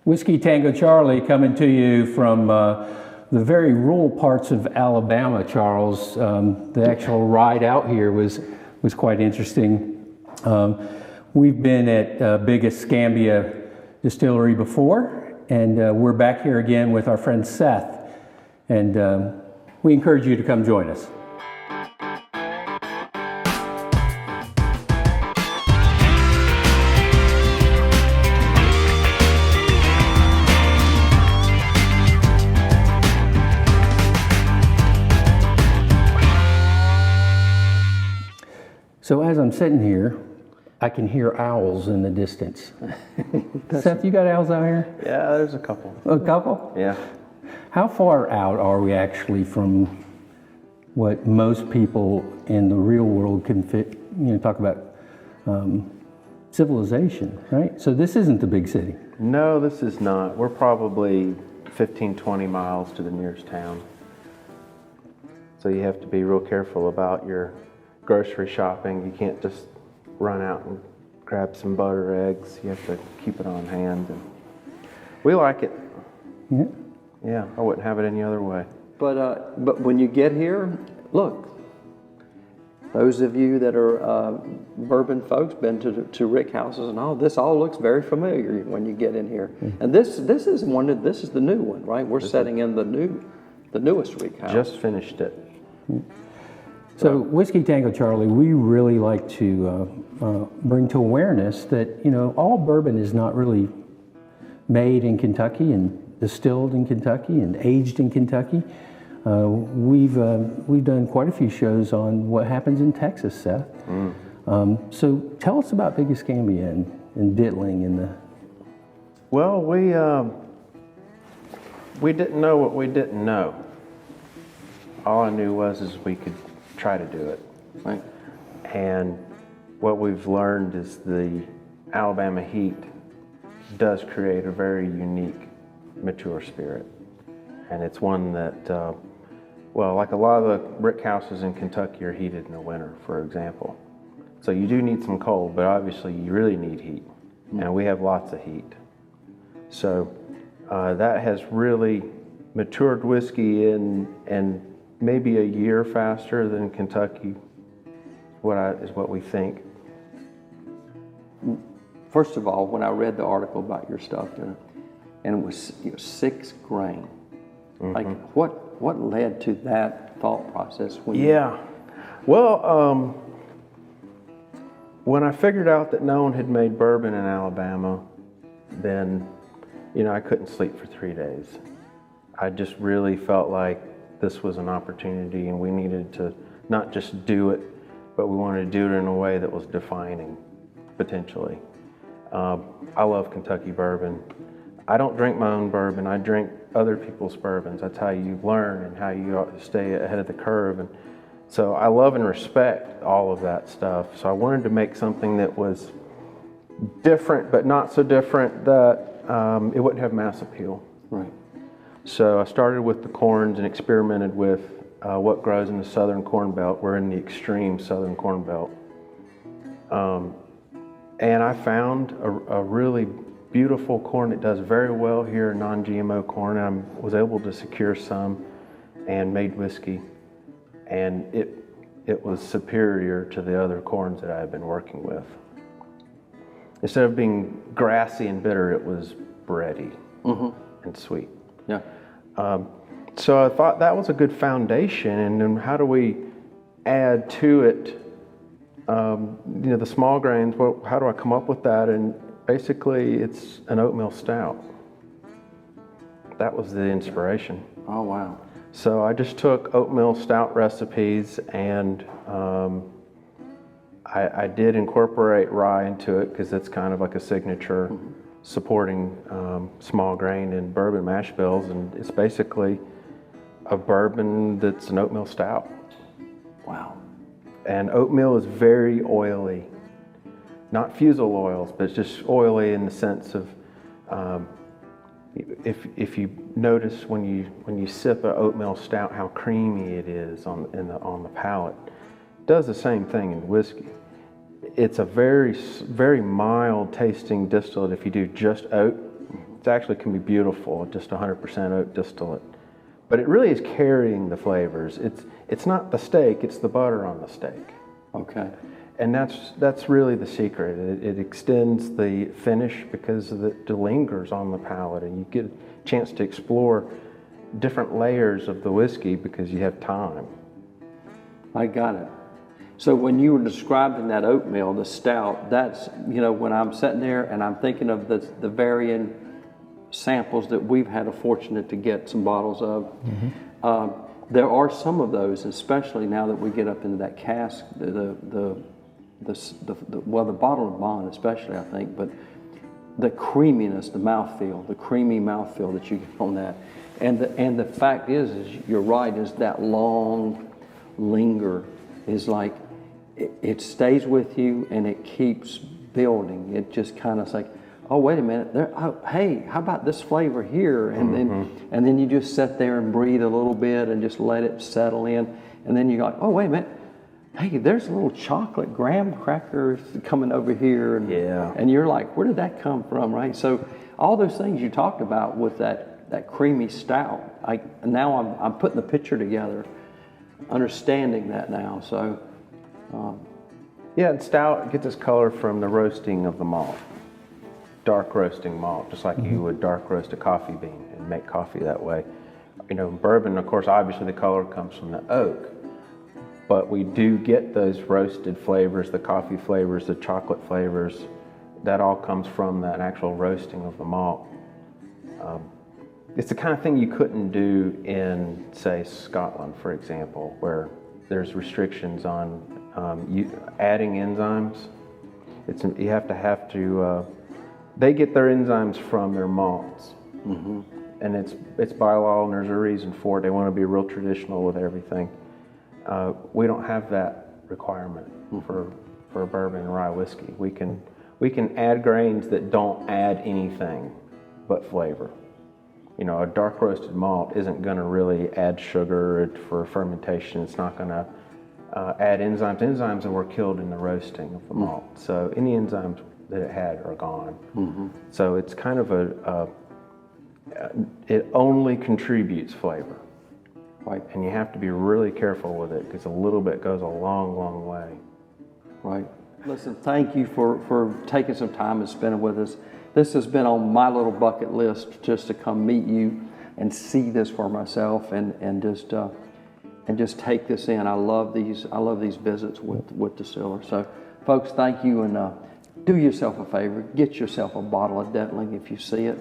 Whiskey Tango Charlie coming to you from the very rural parts of Alabama, Charles. The actual ride out here was quite interesting. We've been at Big Escambia Distillery before, and we're back here again with our friend Seth, and we encourage you to come join us. So as I'm sitting here, I can hear owls in the distance. Seth, you got owls out here? Yeah, there's a couple. A couple? Yeah. How far out are we actually from what most people in the real world can fit, talk about civilization, right? So this isn't the big city. No, this is not. We're probably 15, 20 miles to the nearest town. So you have to be real careful about your grocery shopping. You can't just run out and grab some butter, eggs. You have to keep it on hand. And we like it. Yeah. Yeah, I wouldn't have it any other way. But when you get here, look, those of you that are bourbon folks, been to rick houses and all, this all looks very familiar when you get in here. Mm-hmm. And this is the new one, right? We're setting in the newest rick house. Just finished it. Mm-hmm. So Whiskey Tango Charlie, we really like to bring to awareness that all bourbon is not really made in Kentucky and distilled in Kentucky and aged in Kentucky. We've done quite a few shows on what happens in Texas, Seth. So tell us about Big Escambia and Dettling and the. Well, we didn't know what we didn't know. All I knew is we could try to do it. Right. And what we've learned is the Alabama heat does create a very unique, mature spirit. And it's one that, like a lot of the brick houses in Kentucky are heated in the winter, for example. So you do need some cold, but obviously you really need heat. And we have lots of heat. So that has really matured whiskey and maybe a year faster than Kentucky, is what we think. First of all, when I read the article about your stuff, and it was 6 grain, mm-hmm. Like what led to that thought process? Well, when I figured out that no one had made bourbon in Alabama, then I couldn't sleep for 3 days. I just really felt like this was an opportunity, and we needed to not just do it, but we wanted to do it in a way that was defining, potentially. I love Kentucky bourbon. I don't drink my own bourbon. I drink other people's bourbons. That's how you learn and how you stay ahead of the curve. And so I love and respect all of that stuff. So I wanted to make something that was different, but not so different that it wouldn't have mass appeal. Right. So I started with the corns and experimented with what grows in the southern corn belt. We're in the extreme southern corn belt. And I found a really beautiful corn that does very well here, non-GMO corn. I was able to secure some and made whiskey. And it was superior to the other corns that I had been working with. Instead of being grassy and bitter, it was bready and sweet. Yeah. So I thought that was a good foundation, and then how do we add to it, the small grains? Well, how do I come up with that? And basically, it's an oatmeal stout. That was the inspiration. Oh, wow. So I just took oatmeal stout recipes, and I did incorporate rye into it because it's kind of like a signature supporting small grain and bourbon mash bills, and it's basically a bourbon that's an oatmeal stout. Wow. And oatmeal is very oily. Not fusel oils, but it's just oily in the sense of if you notice when you sip an oatmeal stout how creamy it is on the palate. It does the same thing in whiskey. It's a very, very mild tasting distillate if you do just oat. It actually can be beautiful, just 100% oak distillate. But it really is carrying the flavors. It's not the steak, it's the butter on the steak. Okay. And that's really the secret. It extends the finish because it lingers on the palate, and you get a chance to explore different layers of the whiskey because you have time. I got it. So when you were describing that oatmeal, the stout, that's, when I'm sitting there and I'm thinking of the varying samples that we've had a fortunate to get some bottles of, there are some of those, especially now that we get up into that cask, the bottle of bond especially, I think, but the creaminess, the mouthfeel, the creamy mouthfeel that you get on that. And the fact is you're right, is that long linger is like, it stays with you and it keeps building. It just kind of like, oh, wait a minute, hey, how about this flavor here? And then you just sit there and breathe a little bit and just let it settle in. And then you're like, oh, wait a minute, hey, there's a little chocolate graham crackers coming over here. And you're like, where did that come from, right? So all those things you talked about with that creamy stout, now I'm putting the picture together, understanding that now. So, yeah, and stout gets its color from the roasting of the malt, dark roasting malt, just like you would dark roast a coffee bean and make coffee that way. Bourbon, of course, obviously the color comes from the oak, but we do get those roasted flavors, the coffee flavors, the chocolate flavors. That all comes from that actual roasting of the malt. It's the kind of thing you couldn't do in, say, Scotland, for example, where there's restrictions on adding enzymes. You have to. They get their enzymes from their malts, and it's by law, and there's a reason for it. They want to be real traditional with everything. We don't have that requirement for bourbon and rye whiskey. We can add grains that don't add anything but flavor. A dark roasted malt isn't going to really add sugar for fermentation. It's not going to add enzymes. Enzymes that were killed in the roasting of the malt. So any enzymes that it had are gone. So it's kind of it only contributes flavor. right. And you have to be really careful with it because a little bit goes a long, long way. Right. Listen, thank you for taking some time and spending with us. This has been on my little bucket list just to come meet you and see this for myself and just take this in. I love these visits with distillers. So, folks, thank you, and do yourself a favor. Get yourself a bottle of Dettling if you see it.